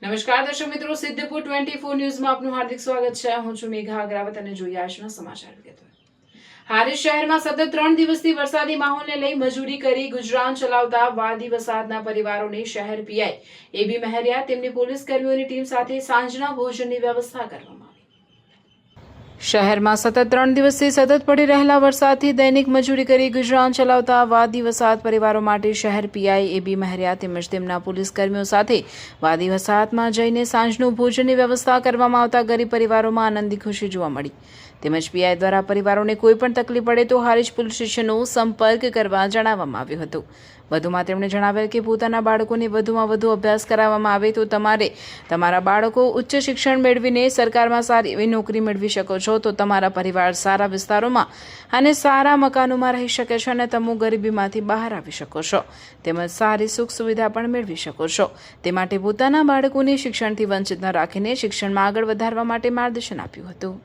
નમસ્કાર દર્શક મિત્રો, સિદ્ધપુર 24 ન્યૂઝમાં આપનું હાર્દિક સ્વાગત છે. હું છું મેઘા અગ્રવાલ અને જોઈએ આજના સમાચાર વિગતવાર. હારીજ શહેરમાં સતત 3 દિવસથી વરસાદી માહોલને લઈ મજૂરી કરી ગુજરાન ચલાવતા વાદી વસાહતના પરિવારોને શહેર પીઆઈ એબી મહેરિયા તેમની પોલીસ કર્મીઓની ટીમ સાથે સાંજના ભોજનની વ્યવસ્થા કરવામાં આવી. શહેરમાં સતત 3 દિવસથી સતત પડી રહેલા વરસાદથી દૈનિક મજૂરી કરી ગુજરાન ચલાવતા વાદી વસાહત પરિવારો માટે શહેર પીઆઈ એબી મહેરિયા તેમજ તેમના પોલીસ કર્મીઓ સાથે વાદી વસાહતમાં જઈને સાંજનું ભોજનની વ્યવસ્થા કરવામાં આવતા ગરીબ પરિવારોમાં આનંદની ખુશી જોવા મળી. તેમજ પીઆઈ દ્વારા પરિવારોને કોઈ પણ તકલીફ પડે તો હારીજ પોલીસ સ્ટેશનનો સંપર્ક કરવા જણાવવામાં આવ્યું હતું. વધુમાં તેમણે જણાવેલ કે પોતાના બાળકોને વધુમાં વધુ અભ્યાસ કરાવવામાં આવે તો તમારે તમારા બાળકો ઉચ્ચ શિક્ષણ મેળવીને સરકારમાં સારી એવી નોકરી મેળવી શકો છો, તો તમારા પરિવાર સારા વિસ્તારોમાં અને સારા મકાનોમાં રહી શકે છે અને તમે ગરીબીમાંથી બહાર આવી શકો છો, તેમજ સારી સુખ સુવિધા પણ મેળવી શકો છો. તે માટે પોતાના બાળકોને શિક્ષણથી વંચિત ન રાખીને શિક્ષણમાં આગળ વધારવા માટે માર્ગદર્શન આપ્યું હતું.